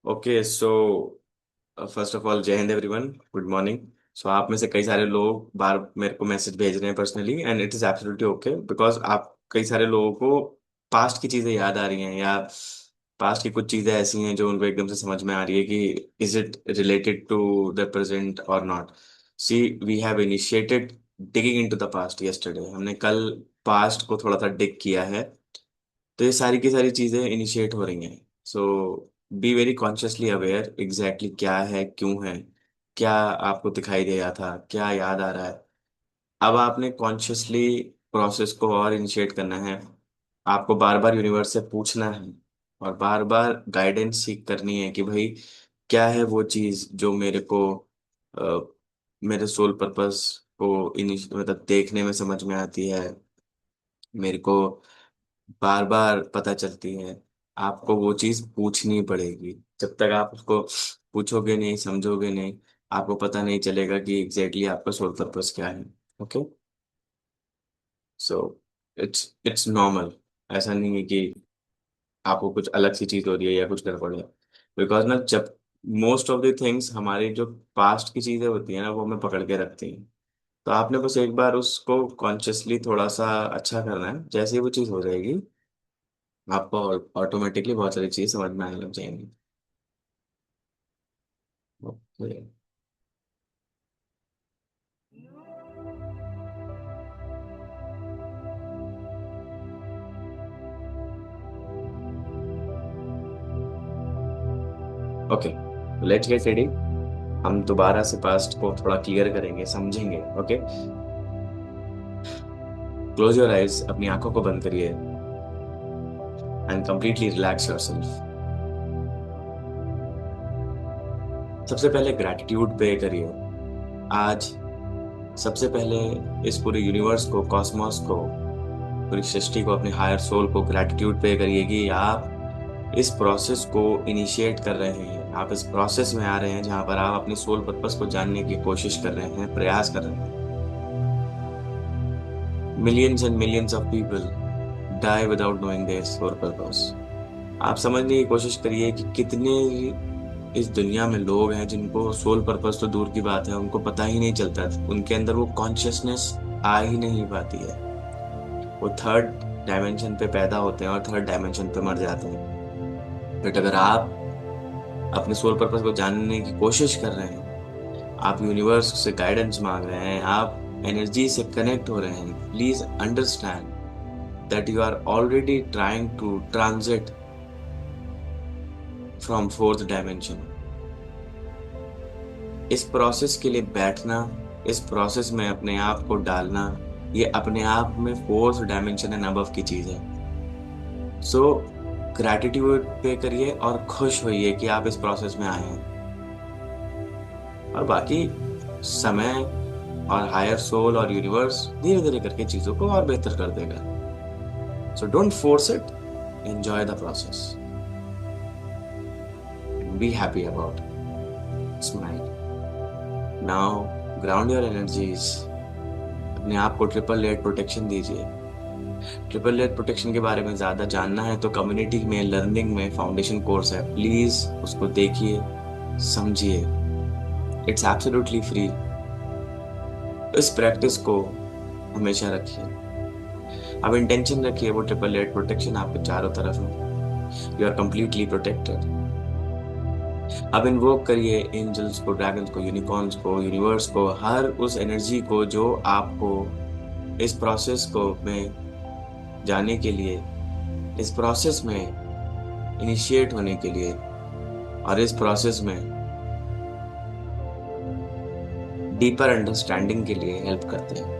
Okay so first of all जय Hind everyone, good morning. सो आप में से कई सारे लोग बार मेरे को मैसेज भेज रहे हैं personally, and it is absolutely okay because आप कई सारे लोगों को पास्ट की चीज़ें याद आ रही हैं, या पास्ट की कुछ चीज़ें ऐसी हैं जो उनको एकदम से समझ में आ रही है कि is it related to the present और not. See, we have initiated digging into the past yesterday. हमने कल पास्ट को थोड़ा सा डिग किया है, तो ये सारी की सारी चीजें इनिशिएट हो रही हैं। So be very consciously aware exactly क्या है, क्यों है, क्या आपको दिखाई दे रहा था, क्या याद आ रहा है। अब आपने कॉन्शियसली प्रोसेस को और इनिशिएट करना है। आपको बार बार यूनिवर्स से पूछना है और बार बार गाइडेंस सीख करनी है कि भाई क्या है वो चीज जो मेरे को मेरे सोल पर्पस को मतलब देखने में समझ में आती है, मेरे को बार बार पता चलती है। आपको वो चीज पूछनी पड़ेगी। जब तक आप उसको पूछोगे नहीं, समझोगे नहीं, आपको पता नहीं चलेगा कि एग्जैक्टली आपका सोल पर्पस क्या है। Okay, so it's normal. ऐसा नहीं है कि आपको कुछ अलग सी चीज हो रही है या कुछ गड़बड़ है। बिकॉज ना, जब मोस्ट ऑफ द थिंग्स हमारी जो पास्ट की चीजें होती है ना, वो हमें पकड़ के रखती हैं। तो आपने बस एक बार उसको कॉन्शियसली थोड़ा सा अच्छा करना है। जैसे ही वो चीज हो जाएगी, आपको ऑटोमेटिकली बहुत सारी चीजें समझ में आने लग जाएंगी। Okay. Okay, let's get ready. हम दोबारा से पास्ट को थोड़ा क्लियर करेंगे, समझेंगे। ओके, क्लोज योर आइज, अपनी आंखों को बंद करिए एंड कंप्लीटली रिलैक्स योरसेल्फ। सबसे पहले ग्रैटिट्यूड पे करिए। आज सबसे पहले इस पूरे यूनिवर्स को, कॉस्मोस को, पूरी सृष्टि को, अपने हायर सोल को ग्रैटिट्यूड पे करिए कि आप इस प्रोसेस को इनिशिएट कर रहे हैं। आप इस प्रोसेस में आ रहे हैं जहां पर आप अपनी सोल पर्पस को जानने की कोशिश कर रहे हैं, प्रयास कर रहे हैं। Millions and millions of people die without knowing their soul purpose. आप समझने की कोशिश करिए कि कितने इस दुनिया में लोग हैं जिनको सोल पर्पस तो दूर की बात है, उनको पता ही नहीं चलता, उनके अंदर वो कॉन्शियसनेस आ ही नहीं पाती है। वो थर्ड डायमेंशन पे पैदा होते हैं और थर्ड डायमेंशन पे मर जाते हैं। बट अगर आप अपने सोल पर्पस को जानने की कोशिश कर रहे हैं, आप यूनिवर्स से गाइडेंस मांग रहे हैं, आप एनर्जी से कनेक्ट हो रहे हैं, please understand that you are already trying to transit from fourth dimension. इस प्रोसेस के लिए बैठना, इस प्रोसेस में अपने आप को डालना, ये अपने आप में फोर्थ डायमेंशन एंड अबव की चीज है। सो ग्रैटिट्यूड पे करिए और खुश होइए कि आप इस प्रोसेस में आए हैं। और बाकी समय और हायर सोल और यूनिवर्स धीरे धीरे करके चीजों को और बेहतर कर देगा। So don't force it, enjoy the process and be happy about it. Smile. Now ground your energies. अपने आप को ट्रिपल लेयर प्रोटेक्शन दीजिए। ट्रिपल लेयर प्रोटेक्शन के बारे में ज्यादा जानना है तो कम्युनिटी में, लर्निंग में फाउंडेशन कोर्स है, प्लीज उसको देखिए, समझिए। It's absolutely free. इस प्रैक्टिस को हमेशा रखिए। अब इंटेंशन रखिए, वो ट्रिपल लेयर प्रोटेक्शन आपके चारों तरफ है। You are completely protected. अब इन्वोक करिए एंजल्स को, ड्रैगन्स को, यूनिकॉर्न्स को, यूनिवर्स को, हर उस एनर्जी को जो आपको इस प्रोसेस को में जाने के लिए, इस प्रोसेस में इनिशिएट होने के लिए और इस प्रोसेस में डीपर अंडरस्टैंडिंग के लिए हेल्प करते हैं।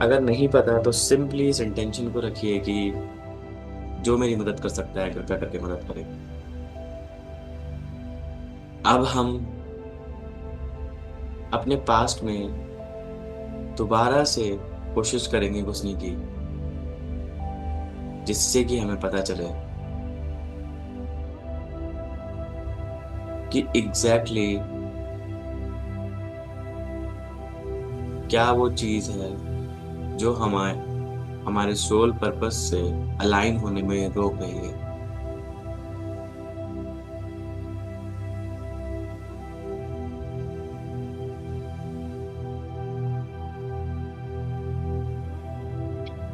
अगर नहीं पता तो सिंपली इस इंटेंशन को रखिए कि जो मेरी मदद कर सकता है कृपया करके मदद करे। अब हम अपने पास्ट में दोबारा से कोशिश करेंगे घुसने की, जिससे कि हमें पता चले कि एग्जैक्टली क्या वो चीज है जो हमें हमारे सोल पर्पस से अलाइन होने में रोक रही है।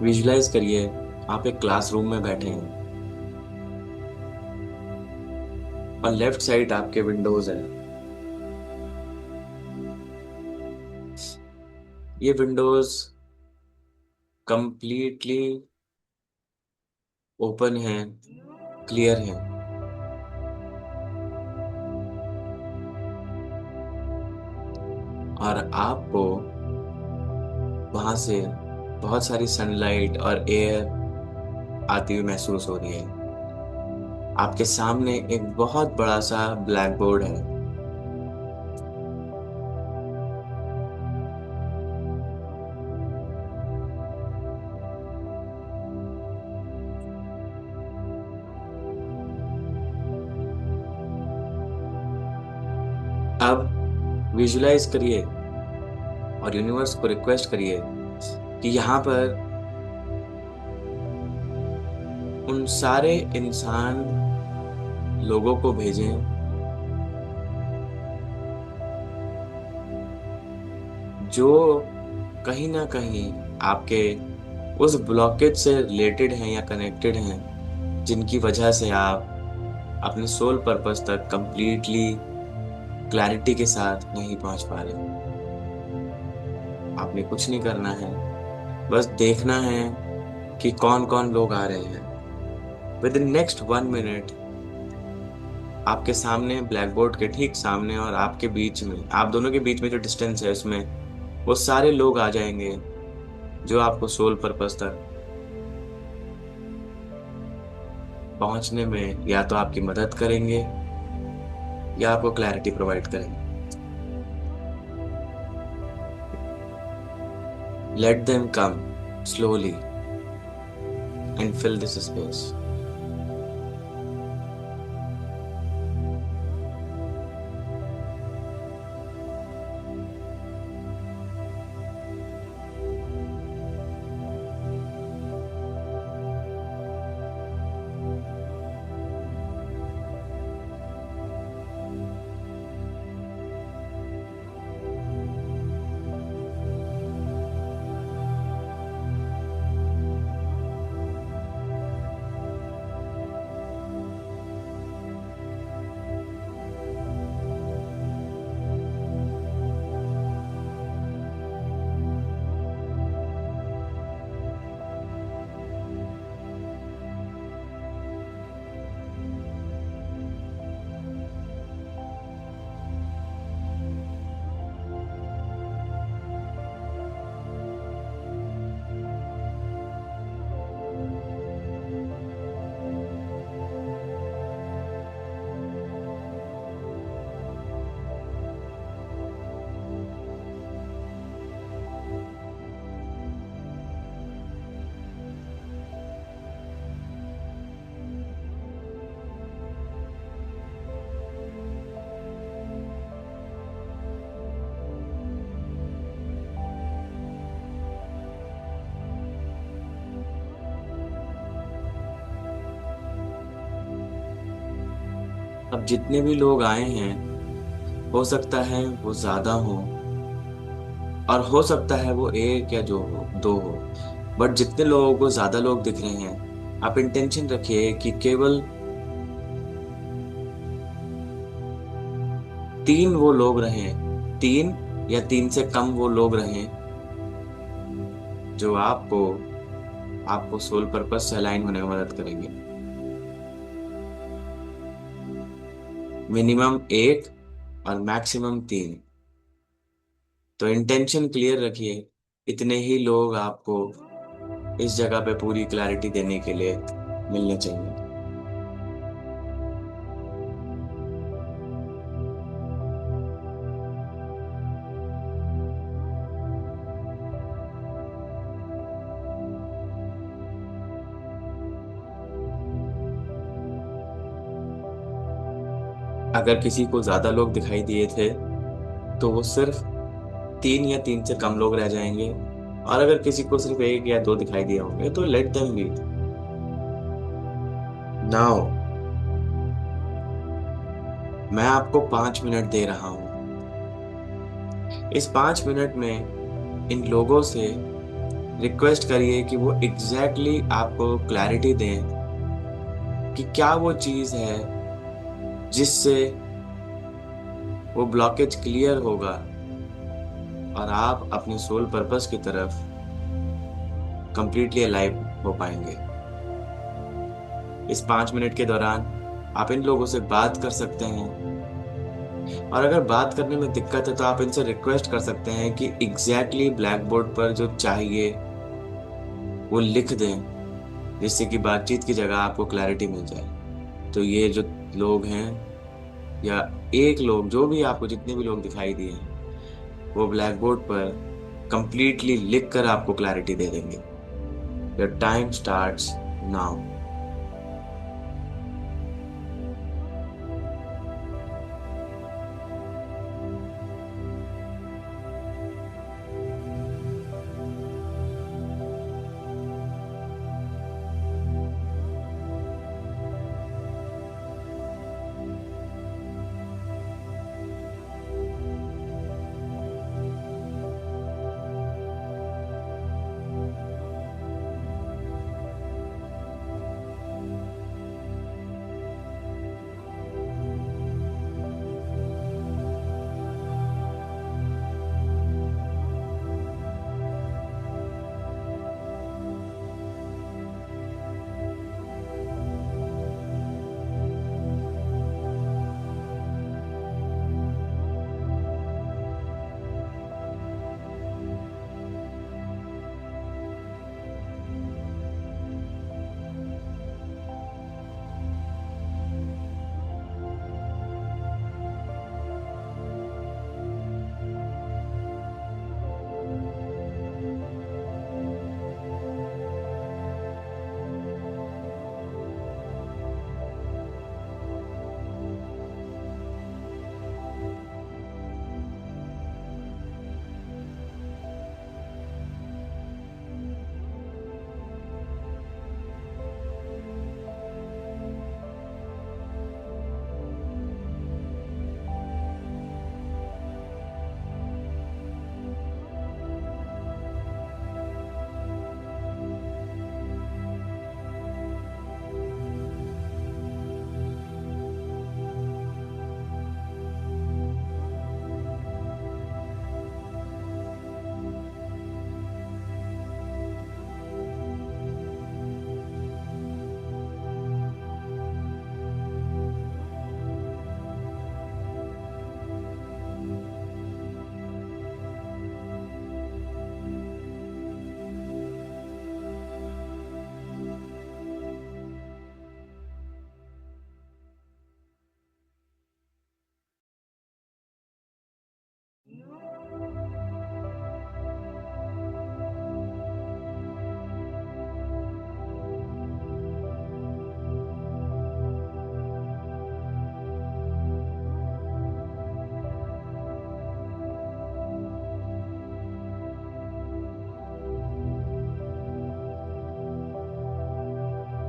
विजुलाइज करिए, आप एक क्लासरूम में बैठे हैं और लेफ्ट साइड आपके विंडोज है। ये विंडोज कंप्लीटली ओपन है, क्लियर है, और आपको वहां से बहुत सारी सनलाइट और एयर आती हुई महसूस हो रही है। आपके सामने एक बहुत बड़ा सा ब्लैक बोर्ड है। अब विजुलाइज करिए और यूनिवर्स को रिक्वेस्ट करिए कि यहाँ पर उन सारे इंसान लोगों को भेजें जो कहीं ना कहीं आपके उस ब्लॉकेज से रिलेटेड हैं या कनेक्टेड हैं, जिनकी वजह से आप अपने सोल पर्पस तक कंप्लीटली क्लैरिटी के साथ नहीं पहुंच पा रहे। आपने कुछ नहीं करना है, बस देखना है कि कौन कौन लोग आ रहे हैं। विद इन नेक्स्ट 1 मिनट आपके सामने ब्लैक बोर्ड के ठीक सामने और आपके बीच में, आप दोनों के बीच में जो डिस्टेंस है उसमें वो सारे लोग आ जाएंगे जो आपको सोल पर्पस तक पहुंचने में या तो आपकी मदद करेंगे या आपको क्लैरिटी प्रोवाइड करेंगे। Let them come slowly and fill this space. अब जितने भी लोग आए हैं, हो सकता है वो ज्यादा हो और हो सकता है वो एक या जो हो, दो हो, बट जितने लोगों को ज्यादा लोग दिख रहे हैं, आप इंटेंशन रखिए कि केवल 3 वो लोग रहें, 3 या 3 से कम वो लोग रहें जो आपको आपको सोल पर्पस से अलाइन होने में मदद करेंगे। मिनिमम 1 और मैक्सिमम 3। तो इंटेंशन क्लियर रखिए, इतने ही लोग आपको इस जगह पे पूरी क्लैरिटी देने के लिए मिलने चाहिए। अगर किसी को ज्यादा लोग दिखाई दिए थे तो वो सिर्फ 3 या 3 से कम लोग रह जाएंगे और अगर किसी को सिर्फ एक या दो दिखाई दिए होंगे तो लेट देम बी। नाउ मैं आपको 5 मिनट दे रहा हूं। इस 5 मिनट में इन लोगों से रिक्वेस्ट करिए कि वो एग्जैक्टली exactly आपको क्लैरिटी दें कि क्या वो चीज है जिससे वो ब्लॉकेज क्लियर होगा और आप अपने सोल पर्पस की तरफ कंप्लीटली अलाइव हो पाएंगे। इस 5 मिनट के दौरान आप इन लोगों से बात कर सकते हैं, और अगर बात करने में दिक्कत है तो आप इनसे रिक्वेस्ट कर सकते हैं कि एग्जैक्टली ब्लैक बोर्ड पर जो चाहिए वो लिख दें, जिससे कि बातचीत की जगह आपको क्लैरिटी मिल जाए। तो ये जो लोग हैं, या एक लोग, जो भी आपको जितने भी लोग दिखाई दिए हैं, वो ब्लैक बोर्ड पर कंप्लीटली लिख कर आपको क्लैरिटी दे देंगे। Your time starts now.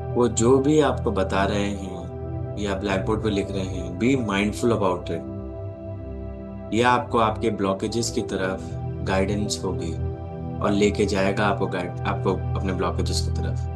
वो जो भी आपको बता रहे हैं या ब्लैक बोर्ड पे लिख रहे हैं, बी माइंडफुल अबाउट इट। ये आपको आपके ब्लॉकेजेस की तरफ गाइडेंस होगी और लेके जाएगा आपको अपने ब्लॉकेजेस की तरफ।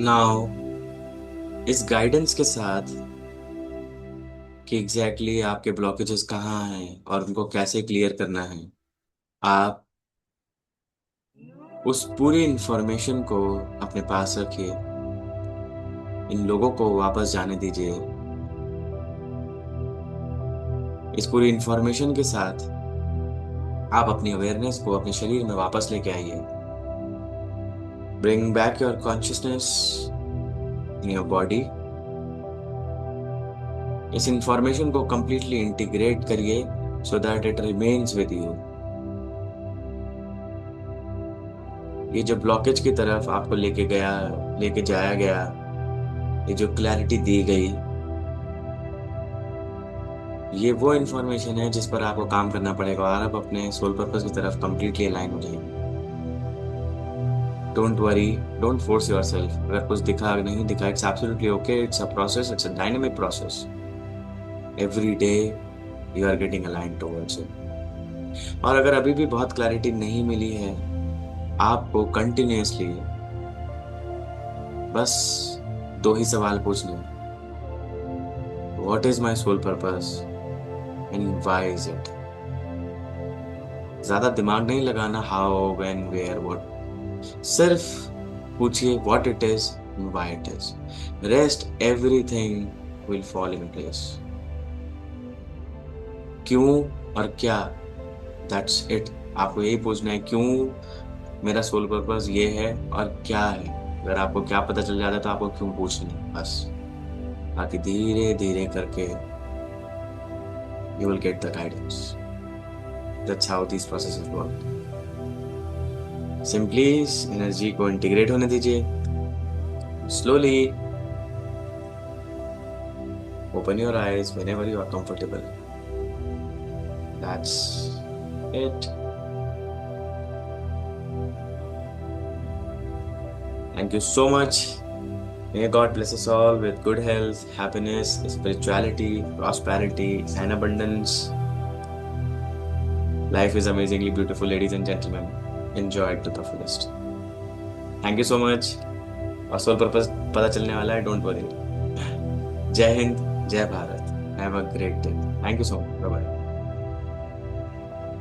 नाउ इस गाइडेंस के साथ कि एग्जैक्टली आपके ब्लॉकेजेस कहाँ हैं और उनको कैसे क्लियर करना है, आप उस पूरी इंफॉर्मेशन को अपने पास रखिए। इन लोगों को वापस जाने दीजिए। इस पूरी इंफॉर्मेशन के साथ आप अपनी अवेयरनेस को अपने शरीर में वापस लेके आइए। Bring back your consciousness in your body. इस इंफॉर्मेशन को कंप्लीटली इंटीग्रेट करिए so that it remains with you. ये जो ब्लॉकेज की तरफ आपको लेके जाया गया, ये जो क्लैरिटी दी गई, ये वो इन्फॉर्मेशन है जिस पर आपको काम करना पड़ेगा और आप अपने सोल पर्पस की तरफ कंप्लीटली अलाइन हो जाएंगे। Don't worry, don't force yourself. अगर कुछ दिखा नहीं दिखा, it's absolutely okay. It's a process, it's a dynamic process. Every day you are getting align towards it. और अगर अभी भी बहुत क्लैरिटी नहीं मिली है, आपको कंटिन्यूअसली बस दो ही सवाल पूछने हैं। What is my soul purpose and why is it. ज्यादा दिमाग नहीं लगाना, हाउ व्हेन वेयर व्हाट। सिर्फ पूछिए what it is and why it is. Rest everything will fall in place. क्यों और क्या, दैट्स इट। आपको यही पूछना है, क्यों मेरा सोल पर्पस ये है और क्या है। अगर आपको क्या पता चल जाता है तो आपको क्यों पूछना है बस। बाकी धीरे धीरे करके you will get the guidance. That's how this processes work. Simply इस एनर्जी को इंटीग्रेट होने दीजिए। Slowly open your eyes whenever you are comfortable. That's it. Thank you so much. May God bless us all with good health, happiness, spirituality, prosperity, and abundance. Life is amazingly beautiful, ladies and gentlemen. Enjoy it to the fullest. Thank you so much. और soul purpose पता चलने वाला है, don't worry. जय हिंद, जय Bharat. Have a great day. Thank you so much. Bye bye.